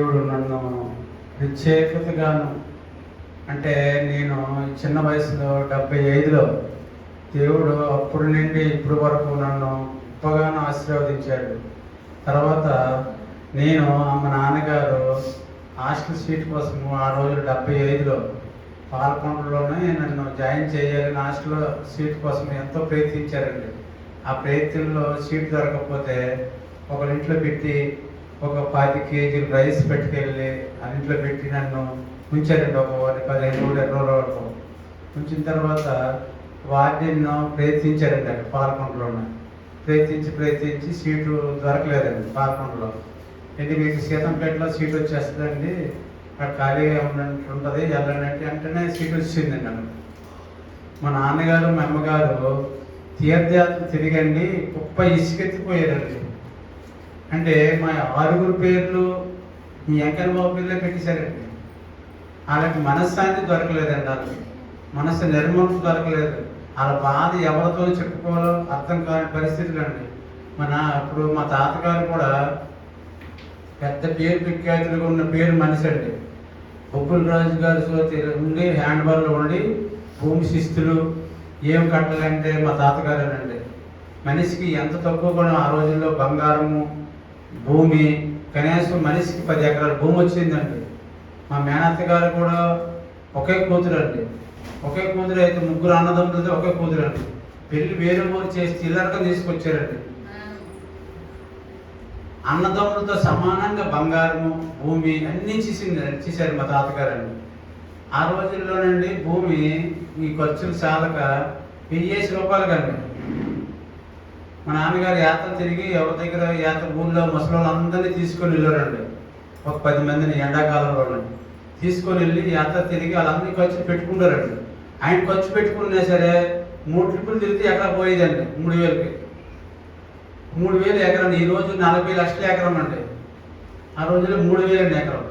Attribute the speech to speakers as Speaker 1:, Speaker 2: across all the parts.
Speaker 1: దేవుడు నన్ను ప్రత్యేకతగాను అంటే నేను చిన్న వయసులో 75లో దేవుడు అప్పటి నుండి ఇప్పటి వరకు నన్ను గొప్పగాను ఆశీర్వదించాడు. తర్వాత నేను మా నాన్నగారు హాస్టల్ సీట్ కోసము ఆ రోజు 75లో పాలకొండలోనే నన్ను జాయిన్ చేయాలని హాస్టల్ సీట్ కోసం ఎంతో ప్రయత్నించారండి. ఆ ప్రయత్నంలో సీట్ దొరకకపోతే ఒకరింట్లో పెట్టి ఒక 10 కేజీలు రైస్ పెట్టుకెళ్ళి అన్నింట్లో పెట్టి నన్ను ఉంచారండి. ఒక 15 రోజులు 20 రోజుల వరకు ఉంచిన తర్వాత వాటిని ప్రయత్నించారండి. అక్కడ పాలకొండలోనే ప్రయత్నించి సీటు దొరకలేదండి. పాలకొండలో ఏంటి మీకు సీతంపేటలో సీట్ వచ్చేస్తుందండి, అక్కడ ఖాళీగా ఉంటుంది వెళ్ళాలంటే వెంటనే సీట్ వచ్చిందండి. నాకు మా నాన్నగారు మా అమ్మగారు తీర్థయాత్ర తిరిగండి గొప్ప ఇసుకెత్తిపోయారండి. అంటే మా 6 పేర్లు ఈ వెంకన్న బాబు పేర్లే పెట్టేశారండి. వాళ్ళకి మనశ్శాంతి దొరకలేదండి. వాళ్ళకి మనస్సు నిర్మూలన దొరకలేదు. వాళ్ళ బాధ ఎవరితో చెప్పుకోవాలో అర్థం కాని పరిస్థితులు అండి. ఇప్పుడు మా తాతగారు కూడా పెద్ద పేరు ప్రఖ్యాతులుగా ఉన్న పేరు మనిషి అండి. బొబ్బుల రాజు గారు ఉండి హ్యాండ్బార్లో ఉండి భూమి శిస్తులు ఏం కట్టాలంటే మా తాతగారేనండి. మనిషికి ఎంత తక్కువ కూడా ఆ రోజుల్లో బంగారము భూమి కనీసం మనిషికి 10 ఎకరాల భూమి వచ్చిందండి. మా మేనత్త గారు కూడా ఒకే కూతురు అండి. ఒకే కూతురు అయితే 3 అన్నదమ్ములతో ఒకే కూతురు అండి. పెళ్లి వేరే ఊరు చేసి చిల్లరగా తీసుకొచ్చారండి. అన్నదమ్ములతో సమానంగా బంగారము భూమి అన్నీ ఇచ్చేసారు మా తాతగారండి. ఆ రోజుల్లోనండి భూమి ఈ ఖర్చులు చాలక 1000 రూపాయలు కండి. మా నాన్నగారు యాత్ర తిరిగి ఎవరి దగ్గర యాత్ర ఊళ్ళో ముసలి అందరినీ తీసుకొని వెళ్ళారండి. ఒక 10 మందిని ఎండాకాలంలో తీసుకొని వెళ్ళి యాత్ర తిరిగి వాళ్ళందరినీ ఖర్చు పెట్టుకుంటారండి. ఆయన ఖర్చు పెట్టుకున్నా సరే 3 ట్రిప్పులు తిరిగితే ఎకరా పోయేదండి. 3000కి 3000 ఎకరం. ఈ రోజు 40 లక్షల ఎకరం అండి. ఆ రోజుల్లో 3000 ఎకరం.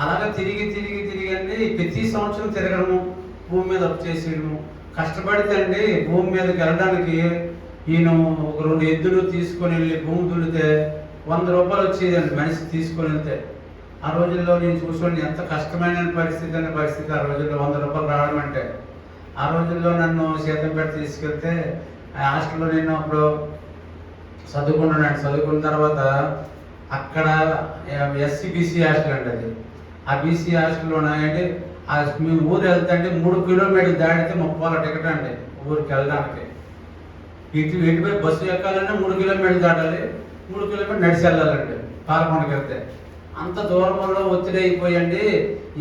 Speaker 1: అలాగే తిరిగి అండి ప్రతి సంవత్సరం తిరగడము, భూమి మీద అప్పు చేసేయడము. కష్టపడితే అండి భూమి మీదకి వెళ్ళడానికి ఈయన ఒక 2 ఎద్దులు తీసుకొని వెళ్ళి భూమి దున్నితే 100 రూపాయలు వచ్చేదండి మనిషి తీసుకొని వెళ్తే. ఆ రోజుల్లో నేను చూసుకోండి ఎంత కష్టమైన పరిస్థితి ఆ రోజుల్లో 100 రూపాయలు రావడం అంటే. ఆ రోజుల్లో నన్ను సీతంపేట తీసుకెళ్తే ఆ హాస్టల్లో నేను అప్పుడు చదువుకున్నానండి. చదువుకున్న తర్వాత అక్కడ ఎస్సీ బీసీ హాస్టల్ అండి. అది ఆ బీసీ హాస్టల్లో అంటే మేము ఊరు వెళ్తాంటే 3 కిలోమీటర్లు దాటితే 30 టికెట్ అండి ఊరికి వెళ్ళడానికి. ఇటువైపు బస్సు ఎక్కాలంటే 3 కిలోమీటర్లు దాటాలి, 3 కిలోమీటర్లు నడిచి వెళ్ళాలండి పాలకొండకి వెళ్తే. అంత దూరంలో ఒత్తిడి అయిపోయండి.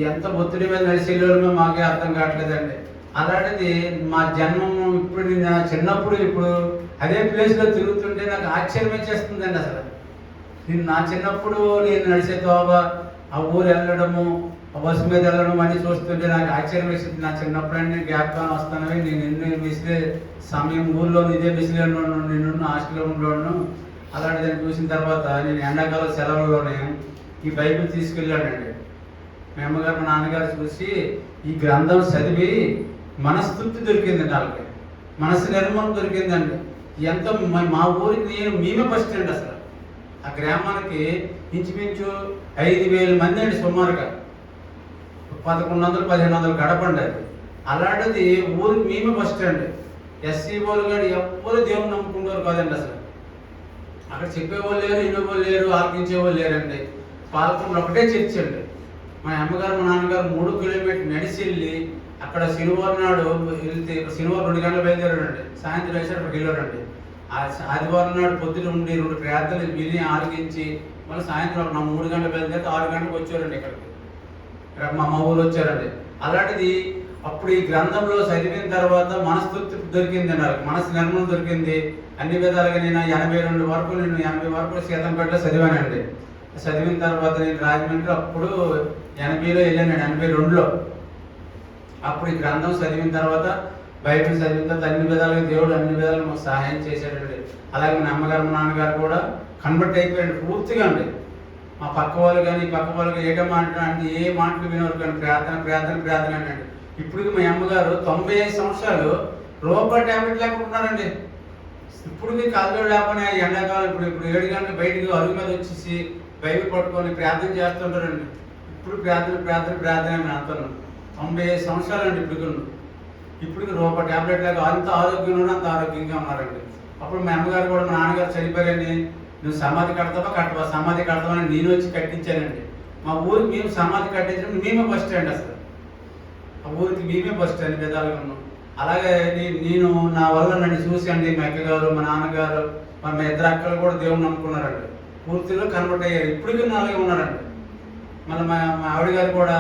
Speaker 1: ఎంత ఒత్తిడి మీద నడిచి వెళ్ళాలో మాకే అర్థం కావట్లేదండి. అలాంటిది మా జన్మము ఇప్పుడు నేను చిన్నప్పుడు ఇప్పుడు అదే ప్లేస్లో తిరుగుతుంటే నాకు ఆశ్చర్యం వచ్చేస్తుందండి. అసలు నా చిన్నప్పుడు నేను నడిచే తోవ ఆ ఊరు వెళ్ళడము ఆ బస్సు మీద వెళ్ళడం అన్నీ చూస్తుంటే నాకు ఆశ్చర్యం వేసింది. నా చిన్నప్పుడు అన్నీ జ్ఞాపకాలు వస్తానవి. నేను ఎన్ని విసిలే సమయం ఊళ్ళో ఇదే విసిలేను నేను హాస్టల్లో ఉండను. అలాంటిదని చూసిన తర్వాత నేను ఎండాకాలం సెలవుల్లోనే ఈ బైబిల్ తీసుకెళ్ళానండి. మా అమ్మగారు మా నాన్నగారు చూసి ఈ గ్రంథం చదివి మనస్తృప్తి దొరికిందండి. వాళ్ళకి మనసు నిర్మూలన దొరికిందండి. ఎంత మా ఊరికి మేమే ఫస్ట్ అండి. అసలు ఆ గ్రామానికి ఇంచుమించు 5000 మంది అండి. సుమారుగా 1100-1500 గడపండి అది. అలాంటిది ఊరికి మేమే ఫస్ట్ అండి. ఎస్సీ వాళ్ళు కానీ ఎవ్వరు దేవుని నమ్ముకుంటారు కాదండి. అసలు అక్కడ చెప్పేవాళ్ళు లేరు, వినేవాళ్ళు లేరు, ఆలకించేవాళ్ళు లేరండి. పాలకొండ ఒకటే చర్చ్ అండి. మా అమ్మగారు మా నాన్నగారు 3 కిలోమీటర్లు నడిచి వెళ్ళి అక్కడ శనివారం నాడు వెళ్తే శనివారం 2 గంటలు బయలుదేరాడండి. సాయంత్రం వేసాడు అక్కడికి వెళ్ళాడండి. ఆదివారం నాడు పొద్దున ఉండి 2 ప్రార్థనలు విని ఆలకించి మళ్ళీ సాయంత్రం 3 గంటలు బయలుదేరితే 6 గంటలకు వచ్చారండి. ఇక్కడికి మా ఊరు వచ్చారండి. అలాంటిది అప్పుడు ఈ గ్రంథంలో చదివిన తర్వాత మనస్తృప్తి దొరికింది. నాకు మనసు నిర్మూలన దొరికింది. అన్ని విధాలుగా నేను 82 వరకు 80 వరకు సీతంపేటలో చదివానండి. చదివిన తర్వాత నేను రాజమండ్రి అప్పుడు 80లో వెళ్ళానండి. 82లో అప్పుడు ఈ గ్రంథం చదివిన తర్వాత బైబిల్ చదివిన తర్వాత అన్ని విధాలుగా దేవుడు అన్ని విధాలుగా మాకు సహాయం చేశాడండి. అలాగే మా అమ్మగారు మా నాన్నగారు కూడా కన్వర్ట్ అయిపోయాడు పూర్తిగా అండి. మా పక్క వాళ్ళు కానీ పక్క వాళ్ళు ఏటో మాట్లాడండి ఏ మాటలు వినేవారు కానీ ప్రార్థన అండి. ఇప్పుడు మా అమ్మగారు 95 సంవత్సరాలు రూపాయి ట్యాబ్లెట్ లేకుండా ఉన్నారండి. ఇప్పుడు కాళ్ళు లేకపోయినా ఎండాకాలం ఇప్పుడు 7 గంటలు బయటకు అరుగు మీద వచ్చేసి బైబిల్ పట్టుకొని ప్రార్థన చేస్తుంటారండి. ఇప్పుడు ప్రార్థన ప్రార్థన ప్రార్థన అని అంటున్నాను. 95 సంవత్సరాలండి ఇప్పుడు రూపాయి ట్యాబ్లెట్ లాగా అంత ఆరోగ్యంగా అంత ఆరోగ్యంగా ఉన్నారండి. అప్పుడు మా అమ్మగారు కూడా మా నాన్నగారు చనిపోయారని, నువ్వు సమాధి కట్టవా సమాధి కడతావా అని నేను వచ్చి కట్టించానండి. మా ఊరికి మేము సమాధి కట్టించడం మేమే ఫస్ట్ అండి. అసలు ఆ ఊరికి మేమే ఫస్ట్ అన్ని విధాలుగా ఉన్నాం. అలాగే నేను నా వల్ల నన్ను చూసండి మా అక్కగారు మా నాన్నగారు మా ఇద్దరు అక్కలు కూడా దేవుని నమ్ముకున్నారండి. పూర్తిలో కన్వర్ట్ అయ్యారు. ఇప్పటికీ అలాగే ఉన్నారండి. మళ్ళీ మా ఆవిడ గారు కూడా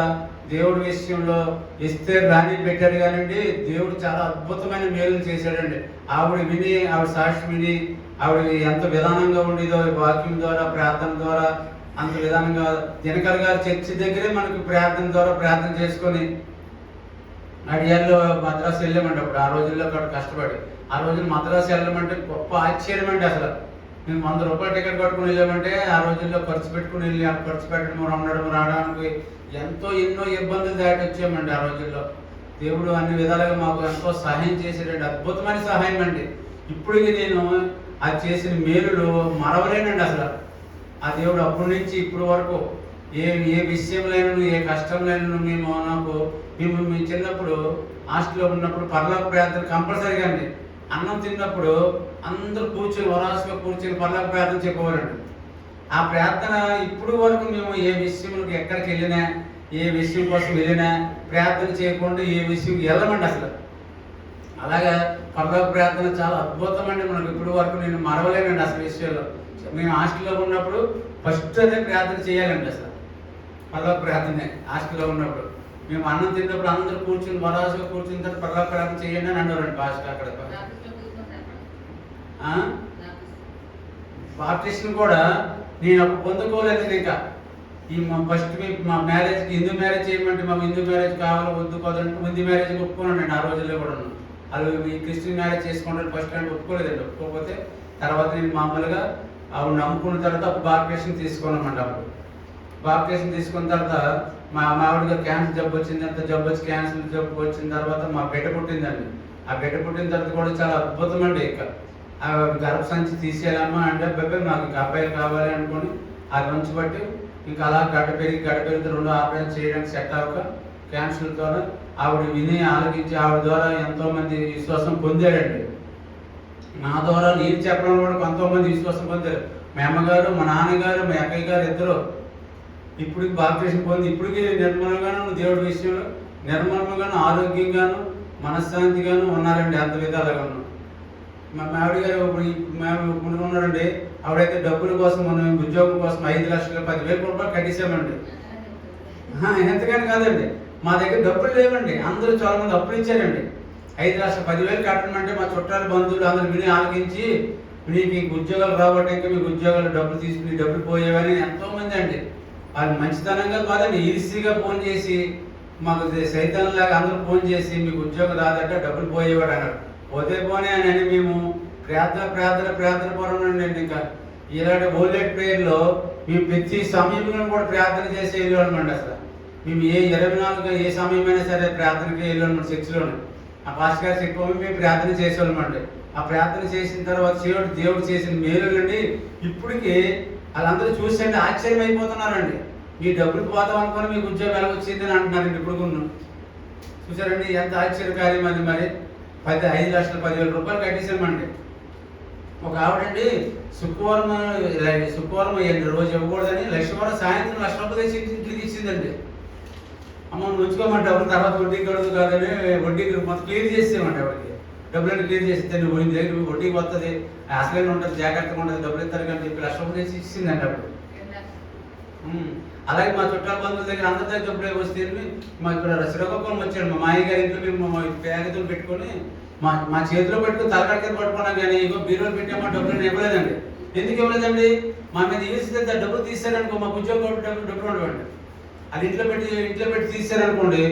Speaker 1: దేవుడి విషయంలో ఇస్తే రాణి పెట్టాడు కానండి, దేవుడు చాలా అద్భుతమైన మేలు చేశాడండి. ఆవిడ సాక్షి విని ఆవిడ ఎంత విధానంగా ఉండేదో వాక్యం ద్వారా ప్రార్థన ద్వారా అంత విధానంగా దినకర్ గారు చర్చి దగ్గరే మనకి ప్రార్థన ద్వారా ప్రార్థన చేసుకొని అడియాల్లో మద్రాసు వెళ్ళామండి. అప్పుడు ఆ రోజుల్లో అక్కడ కష్టపడి ఆ రోజుల్లో మద్రాసు వెళ్ళమంటే గొప్ప ఆశ్చర్యం అండి. అసలు మేము 100 రూపాయలు టికెట్ కట్టుకుని వెళ్ళామంటే ఆ రోజుల్లో ఖర్చు పెట్టుకుని వెళ్ళి ఆ ఖర్చు పెట్టడం ఉండడం రావడానికి ఎన్నో ఇబ్బందులు దాటి వచ్చామండి. ఆ రోజుల్లో దేవుడు అన్ని విధాలుగా మాకు ఎంతో సహాయం చేశాడండి. అద్భుతమైన సహాయం అండి. ఇప్పటికి నేను అది చేసిన మేలులు మరవలేనండి. అసలు ఆ దేవుడు అప్పటి నుంచి ఇప్పటి వరకు ఏ విషయంలోనూ ఏ కష్టంలోనూ మేము చిన్నప్పుడు హాస్టల్లో ఉన్నప్పుడు పరలోక ప్రార్థన కంపల్సరీగా అండి. అన్నం తిన్నప్పుడు అందరూ వరాసుగా కూర్చొని పరలోక ప్రార్థన చెప్పేవారండి. ఆ ప్రార్థన ఇప్పుడు వరకు మేము ఏ విషయంలోకి ఎక్కడికి వెళ్ళినా ఏ విషయం కోసం వెళ్ళినా ప్రార్థన చేయకుండా ఏ విషయం వెళ్ళమండి అసలు. అలాగా పరలోక ప్రార్థన చాలా అద్భుతమండి. మనకు ఇప్పుడు వరకు నేను మరవలేనండి అసలు విషయంలో. మేము హాస్టల్లో ఉన్నప్పుడు ఫస్ట్ అదే ప్రార్థన చేయాలండి. అసలు పరలోక ప్రార్థనే హాస్టల్లో ఉన్నప్పుడు మేము అన్నం తిన్నప్పుడు అందరూ కూర్చుని వరాసుగా కూర్చున్న తర్వాత పరలోక ప్రార్థన చేయండి అని అన్నారండి పాస్టర్. అక్కడ బాప్టిస్ట్ని కూడా నేను అప్పుడు పొందుకోలేదండి. ఇంకా ఫస్ట్ మా మ్యారేజ్కి హిందూ మ్యారేజ్ చేయమంటే మాకు హిందూ మ్యారేజ్ కావాలి వద్దుకోదంటే హిందూ మ్యారేజ్ ఒప్పుకున్నానండి. ఆ రోజుల్లో కూడా వాళ్ళు ఈ క్రిస్టియన్ మ్యారేజ్ చేసుకుంటారు ఫస్ట్ అంటే ఒప్పుకోలేదండి. ఒప్పుకోకపోతే తర్వాత నేను మామూలుగా ఆవిడ నమ్ముకున్న తర్వాత అప్పుడు బాప్టిస్ట్ని తీసుకున్నామండి. అప్పుడు బాప్టిస్ట్ని తీసుకున్న తర్వాత మా ఆవిడ గారు క్యాన్సర్ జబ్బు వచ్చింది. అంత జబ్బు వచ్చి క్యాన్సర్ జబ్బు వచ్చిన తర్వాత మా బిడ్డ పుట్టిందండి. ఆ బిడ్డ పుట్టిన తర్వాత కూడా చాలా అద్భుతమండి. ఇంకా ఆ గర్భసంచి తీసేయాలమ్మా అంటే అబ్బాయి నాకు ఇంకా అబ్బాయి కావాలి అనుకుని అది ఉంచబట్టి ఇంకా అలా గడ్డ పెరిగి 2 ఆపరేషన్ చేయడానికి సెట్ అవ్వక క్యాన్సర్తో ఆవిడ విని ఆలోచించి ఆవిడ ద్వారా ఎంతోమంది విశ్వాసం పొందారండి. నా ద్వారా నేను చెప్పడం కూడా కొంతమంది విశ్వాసం పొందారు. మా అమ్మగారు మా నాన్నగారు మా అక్కయ్య గారు ఇద్దరు ఇప్పటికి బాప్టిజం పొంది ఇప్పటికీ నిర్మలంగాను దేవుడి విషయంలో నిర్మలంగాను ఆరోగ్యంగాను మనశ్శాంతిగాను ఉన్నారండి. అంత విధాలుగాను మా ఆవిడ గారు ఇప్పుడు ఉన్నారండి. ఆవిడైతే డబ్బుల కోసం మనం ఉద్యోగం కోసం 5,10,000 రూపాయలు కట్టేసామండి. ఎంతకని కాదండి, మా దగ్గర డబ్బులు లేవండి. అందరూ చాలా మంది అప్పులు ఇచ్చారండి. 5,10,000 కట్టడం అంటే మా చుట్టాలు బంధువులు అందరూ విని ఆలోచించి మీకు ఉద్యోగాలు రాబట్టే మీకు ఉద్యోగాలు డబ్బులు తీసుకుని డబ్బులు పోయేవని ఎంతోమంది అండి. వాళ్ళు మంచితనంగా కాదండి, ఈజీగా ఫోన్ చేసి మాకు సైతాన్లాగా అందరూ ఫోన్ చేసి మీకు ఉద్యోగం రాదట డబ్బులు పోయేవాడు అన్నాడు. పోతే పోనీ అని మేము ప్రార్థన పరండి. ఇంకా ఇలాంటి ఓల్డేజ్ ప్రేయర్లో మేము ప్రతి సమయంలో కూడా ప్రార్థన చేసే వెళ్ళామండి. అసలు మేము ఏ 24 ఏ సమయమైనా సరే ప్రార్థనకి వెళ్ళాము. చర్చిలోనే ఆ పాస్టర్ గారు చెప్పి మేము ప్రార్థన చేసేవాళ్ళమండి. ఆ ప్రార్థన చేసిన తర్వాత దేవుడు చేసిన మేలులండి ఇప్పటికీ వాళ్ళందరూ చూసండి ఆశ్చర్యం అయిపోతున్నారండి. మీ డబ్బులు పోతాం అనుకుని మీకు ఉద్యోగం ఎలా వచ్చింది అని అంటున్నారండి. ఇప్పుడు చూసారండి ఎంత ఆశ్చర్యకార్యం అది. మరి 5,10,000 రూపాయలు కట్టేసామండి. ఒక ఆవిడండి శుక్రవారం రోజు ఇవ్వకూడదని లక్ష్మీవారం సాయంత్రం 1,00,000 రూపాయలు తెచ్చి ఇంటికి ఇచ్చిందండి. అమ్మ ఉంచుకోమంటే డబ్బులు తర్వాత వడ్డీకి కడదు కాదని వడ్డీకి మొత్తం క్లియర్ చేసేమండి. ఆవిడకి డబ్బులన్నీ క్లియర్ చేస్తే నువ్వు పోయిన దగ్గర వడ్డీకి వస్తుంది, అసలైన ఉంటుంది, జాగ్రత్తగా ఉంటుంది, డబ్బులు ఇస్తారు కానీ చెప్పి 1,00,000 రూపాయలు తెచ్చి ఇచ్చిందండి అప్పుడు. అలాగే మా చుట్టాల బంధువుల దగ్గర అందరి దగ్గర డబ్బులు వస్తే మా ఇక్కడ శ్రీకాకుళం వచ్చాడు. మా మాయ గారి ఇంట్లో మేము ప్యాగతులు పెట్టుకొని మా చేతిలో పెట్టుకుని తలకడికి పట్టుకున్నాం కానీ ఇగో బీరోలు పెట్టామా డబ్బులు ఇవ్వలేదండి. ఎందుకు ఇవ్వలేదండి? మా మీద ఈసితే డబ్బులు తీసారనుకో మాకు ఉద్యోగం డబ్బులు ఉండవండి. అది ఇంట్లో పెట్టి తీసారనుకోండి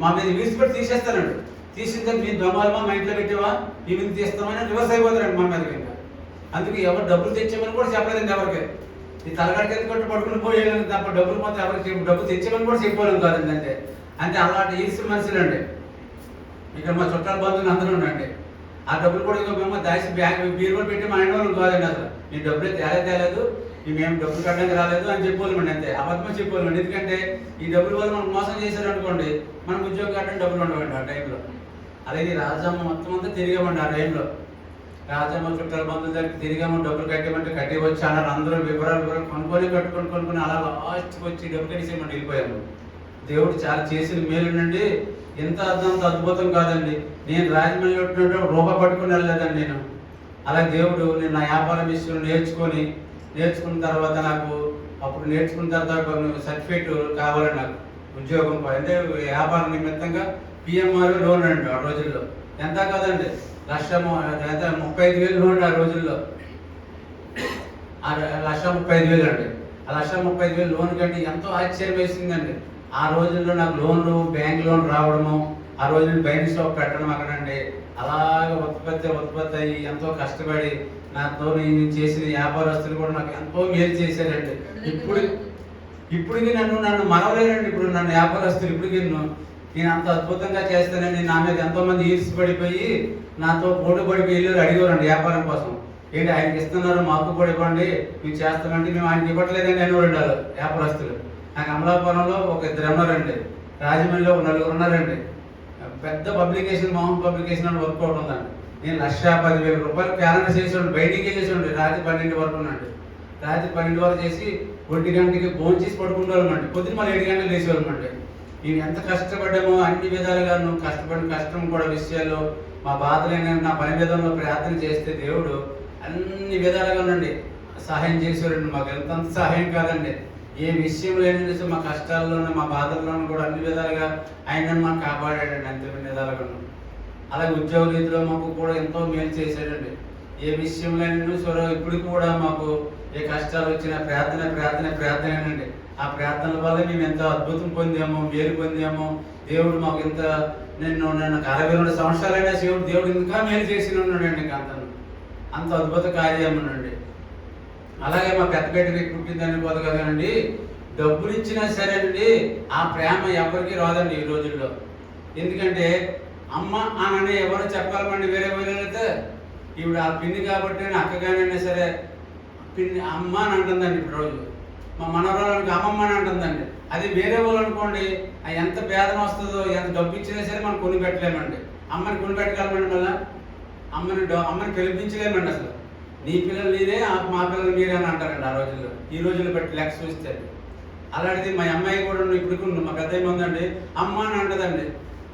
Speaker 1: మా మీద వీసి పెట్టి తీసేస్తారండి. తీసిన తర్వాత మీరు దొంగలమా మా ఇంట్లో పెట్టావా మీ మీద తీస్తామని రివర్స్ అయిపోతారండి మా మీద. ఇంకా అందుకే ఎవరు డబ్బులు తెచ్చామని కూడా చెప్పలేదండి. ఎవరికి ఈ తలగడికి కొట్టి పడుకుని పోయేయాలని తప్ప డబ్బులు పోతే ఎవరికి డబ్బు తెచ్చామని కూడా చెప్పలేము కాదండి. అంటే అలాంటి ఈసి మనుషులు అండి. ఇక్కడ మా చుట్టాల బంధువులు అందరూ ఉండండి. ఆ డబ్బులు కూడా ఇంకో మేము దాచి బ్యాగ్ బీరువాలు పెట్టి మా ఇంటి వాళ్ళు కాదండి. అసలు ఈ డబ్బులు తేలేదు మేము డబ్బులు కట్టడానికి రాలేదు అని చెప్పోలేమండి, అంతే అబద్ధం చెప్పోలేమండి. ఎందుకంటే ఈ డబ్బుల వల్ల మనం మోసం చేశారు అనుకోండి, మనకు ఉద్యోగం కట్టడానికి డబ్బులు ఉండవండి ఆ టైంలో. అలాగే రాజమ్మ మొత్తం అంతా తిరిగామండి ఆ టైంలో. రాజమ్మ చుట్టాల బంధువుల దగ్గర తిరిగాము, డబ్బులు కట్టేమంటే కట్టి వచ్చి అన్నారు. అందరూ వివరాలు కొనుక్కొని అలా లాస్ట్కి వచ్చి డబ్బు కట్టేసేయమంటే వెళ్ళిపోయాము. దేవుడు చాలా చేసిన మేలునండి, ఎంత అద్భుతం కాదండి. నేను రాజమండ్రి ఉంటున్నట్టు రూపాయి పట్టుకుని వెళ్ళలేదండి నేను. అలాగే దేవుడు నేను నా వ్యాపార విషయంలో నేర్చుకున్న తర్వాత నాకు అప్పుడు నేర్చుకున్న తర్వాత సర్టిఫికేట్ కావాలండి నాకు ఉద్యోగం. అంటే వ్యాపారం నిమిత్తంగా పిఎంఆర్ లోన్ అండి ఆ రోజుల్లో. ఎంత కాదండి, 1,35,000 లోన్ ఆ రోజుల్లో. 1,35,000 అండి. ఆ 1,35,000 లోన్ కంటే ఎంతో ఆశ్చర్యం వేసిందండి. ఆ రోజుల్లో నాకు లోన్లు, బ్యాంక్ లోన్ రావడము, ఆ రోజుల్లో బైక్ షాప్ పెట్టడం అక్కడండి. అలాగే ఉత్పత్తి అయ్యి ఎంతో కష్టపడి నాతో నేను చేసిన వ్యాపారస్తులు కూడా నాకు ఎంతో మేలు చేశారండి. ఇప్పటికి నన్ను మరవలేరండి. ఇప్పుడు నన్ను వ్యాపారస్తులు ఇప్పటికి నేను అంత అద్భుతంగా చేస్తానని నా మీద ఎంతోమంది ఈర్ష్యపడిపోయి నాతో పోటీ పడిపోయి వెళ్ళి అడిగేవారండి వ్యాపారం కోసం. ఏంటి ఆయనకి ఇస్తున్నారు, మాకు కూడా ఇవ్వండి, మేము చేస్తామంటే మేము ఆయనకి ఇవ్వట్లేదని అనేవాళ్ళు వాళ్ళు వ్యాపారస్తులు. నాకు అమలాపురంలో ఒక 2 ఉన్నారండి, రాజమండ్రిలో ఒక 4 ఉన్నారండి. పెద్ద పబ్లికేషన్, మోహన్ పబ్లికేషన్ అని వర్కౌట్ ఉందండి. నేను 1,10,000 రూపాయలు క్యాలెండర్ చేసేవాడు, బయటికి వెళ్ళేసేవాడి రాత్రి 12 వరకు ఉన్నాడు. రాత్రి 12 వరకు చేసి 1 గంటకి భోజనం చేసి పడుకుంటామండి. పొద్దున్న మళ్ళీ 7 గంటలకు లేచేవాళ్ళమండి. మేము ఎంత కష్టపడ్డామో అన్ని విధాలుగాను కష్టం కూడా విషయాల్లో మా బాధలైన నా పని విధానంలో ప్రార్థన చేస్తే దేవుడు అన్ని విధాలుగానండి సహాయం చేసేవాడండి. మాకు ఎంత సహాయం కాదండి, ఏ విషయంలో ఏంటంటే మా కష్టాల్లోనూ మా బాధల్లోనూ కూడా అన్ని విధాలుగా ఆయన మాకు కాపాడాడండి, అంతే విధాలుగా. అలాగే ఉద్యోగ రీతిలో మాకు కూడా ఎంతో మేలు చేశాడండి. ఏ విషయంలో సరే ఇప్పుడు కూడా మాకు ఏ కష్టాలు వచ్చినా ప్రార్థనేనండి. ఆ ప్రార్థనల వల్ల మేము ఎంత అద్భుతం పొందాము, మేలు పొందాము. దేవుడు మాకు ఎంత నన్ను 62 సంవత్సరాలైనా దేవుడు ఇంకా మేలు చేసి ఉన్నాడండి. ఇంకా అంత అద్భుత కార్యం ఉండండి. అలాగే మా పెద్ద బిడ్డకి పుట్టిందని పోదు కదండి, డబ్బులు ఇచ్చినా సరే అండి ఆ ప్రేమ ఎవరికి రాదండి ఈ రోజుల్లో. ఎందుకంటే అమ్మ అని ఎవరు చెప్పగలమండి, వేరే అయితే ఇప్పుడు ఆ పిన్ని కాబట్టి అక్కగానైనా సరే పిన్ని అమ్మ అని అంటుందండి. ఇప్పుడు రోజు మా మనవరానికి అమ్మమ్మ అని అంటుందండి. అది వేరే వాళ్ళు అనుకోండి, ఎంత భేదం వస్తుందో, ఎంత డబ్బు ఇచ్చినా సరే మనం కొని పెట్టలేమండి. అమ్మని కొని పెట్టగలమండి, మళ్ళీ అమ్మని పిలిపించలేమండి. అసలు నీ పిల్లలు నీరే, మా పిల్లలు మీరే అని అంటారండి ఆ రోజుల్లో. ఈ రోజుల్లో బట్టి లెక్క చూస్తే అలాంటిది మా అమ్మాయి కూడా ఇప్పుడు మా పెద్ద ఉందండి, అమ్మ అని అంటదండి.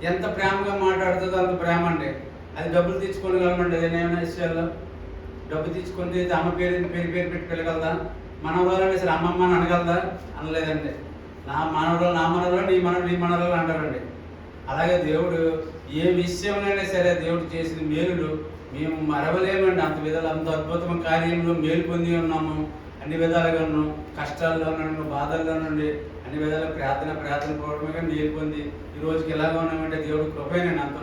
Speaker 1: ఎంత ప్రేమగా మాట్లాడుతుందో అంత ప్రేమ అండి. అది డబ్బులు తెచ్చుకోగలమండి. ఏమైనా విషయాల్లో డబ్బు తీసుకొని అమ్మ పేరు పెట్టి పిలగలదా? మనవరాలు సరే అమ్మమ్మ అని అనగలదా? అనలేదండి. నా మనవరాలు నీ మనవరాలు అంటారండి. అలాగే దేవుడు ఏ విషయంలోనైనా సరే దేవుడు చేసిన మేలులు మేము మరవలేమండి. అంత విధాలు అంత అద్భుతమైన కార్యంలో మేలు పొంది ఉన్నాము. అన్ని విధాలుగా కష్టాల్లో నుండి, బాధల్లో నుండి అన్ని విధాలు ప్రార్థన పోవడమే కానీ మేలు పొంది ఈ రోజుకి ఎలాగ ఉన్నామంటే దేవుడు కృపేనండి. అంత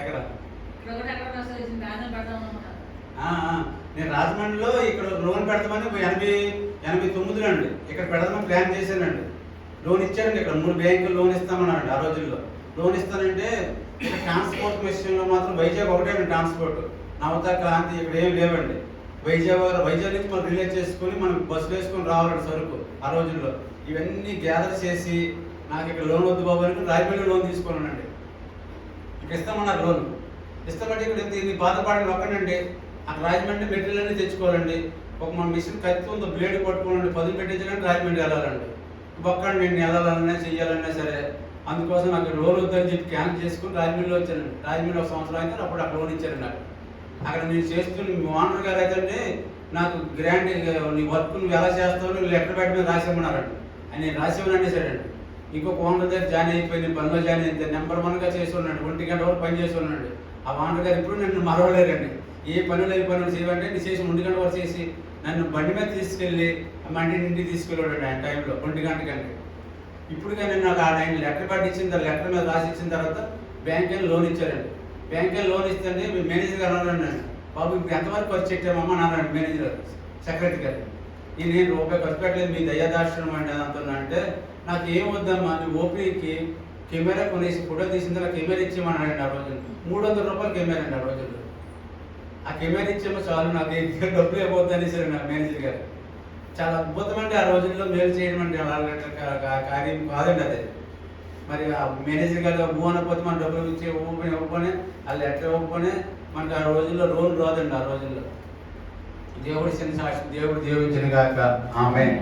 Speaker 1: ఎక్కడ నేను రాజమండ్రిలో ఇక్కడ లోన్ పెడతామని 89 అండి ఇక్కడ పెడదామని ప్లాన్ చేశానండి. లోన్ ఇచ్చారండి. ఇక్కడ 3 బ్యాంకులు లోన్ ఇస్తామన్నారండి ఆ రోజుల్లో. లోన్ ఇస్తానంటే ఇక్కడ ట్రాన్స్పోర్ట్ విషయంలో మాత్రం వైజాగ్ ఒకటేనండి ట్రాన్స్పోర్ట్. నవత క్రాంతి ఇక్కడ ఏం లేవండి. వైజాగ్ నుంచి మనం రిలేట్ చేసుకుని మనం బస్సు వేసుకొని రావాలండి సరుకు ఆ రోజుల్లో. ఇవన్నీ గ్యాదర్ చేసి నాకు ఇక్కడ లోన్ వద్దు బాబు అని రాజమండ్రి లోన్ తీసుకున్నానండి. ఇక్కడ ఇస్తామన్నారు లోన్. ఇస్తామంటే ఇక్కడ దీన్ని బాధపడండి ఒక్కడండి. అక్కడ రాజమండ్రి మెటీరియల్ అన్నీ తెచ్చుకోవాలండి. ఒక మన మిషన్ కత్తి ఉందో బ్లేడ్ పట్టుకోవాలండి, పదులు పెట్టించాలంటే రాజమండ్రి వెళ్ళాలండి. ఒక్కడిని నేను వెళ్ళాలన్నా చెయ్యాలన్నా సరే అందుకోసం నాకు లోన్ వద్దని చెప్పి క్యాన్సిల్ చేసుకుని రాజమండ్రిలో వచ్చానండి. రాజమండ్రి 1 సంవత్సరం అయితే అప్పుడు అక్కడ లోన్ ఇచ్చారండి నాకు. అక్కడ నేను చేస్తున్న ఓనర్ గారు అయితే నాకు గ్రాండ్ నీ వర్క్ నువ్వు ఎలా చేస్తావు నువ్వు లెటర్ బెడ్ మీద రాసేమన్నారండి. అని నేను రాసేమని సరేండి. ఇంకొక ఓనర్ దగ్గర జాయిన్ అయిపోయింది, పనిలో జాయిన్ అయితే నెంబర్ 1గా చేసి ఉన్నాడు. 1 గంట వరకు పని చేసి ఉన్నాడు. ఆ ఓనర్ గారు ఇప్పుడు నన్ను మరవలేరండి. ఏ పనులు చేయమంటే నేను చేసి 1 గంట వరకు చేసి నన్ను బండి మీద తీసుకెళ్ళి మండి ఇంటికి తీసుకెళ్ళాడు ఆయన టైంలో 1 గంటకంటే. ఇప్పుడు కానీ నాకు ఆయన లెటర్ బెడ్ ఇచ్చిన తర్వాత లెటర్ మీద రాసి ఇచ్చిన తర్వాత బ్యాంక్ లోన్ ఇచ్చారండి. బ్యాంక్ లోన్ ఇస్తే మేనేజర్ గారు అన్నారండి, బాబు ఇప్పుడు ఎంతవరకు ఖర్చు పెట్టామమ్మ అన్నారండి మేనేజర్ సెక్రటరీ గారు. నేను రూపాయి ఖర్చు పెట్టలేదు, మీ దయాదాశ్రమం అండి అంటున్నా. అంటే నాకు ఏం వద్దమ్మా, నీ ఓపీకి కెమెరా కొనేసి ఫోటో తీసిన తర్వాత కెమెరా ఇచ్చేయమన్నాడండి. ఆ రోజు 300 రూపాయలు కెమెరా అండి ఆ రోజుల్లో. ఆ కెమెరా ఇచ్చేమో చాలు నాకు డబ్బులు అయిపోతుంది అనేసారు నా మేనేజర్ గారు. చాలా అద్భుతం అంటే ఆ రోజుల్లో మేలు చేయడం అంటే కార్యం కాదండి అది. మరి ఆ మేనేజర్ గారు మూవ్ అనకపోతే మన డబ్బులు ఇచ్చి ఇవ్వకపోనే వాళ్ళు ఎట్లా ఇవ్వకపోనే మనకు ఆ రోజుల్లో రోల్ రాదండి. ఆ రోజుల్లో దేవుడి చిన్న సాక్షి దేవుడు దీవించిన గాక. ఆమేన్.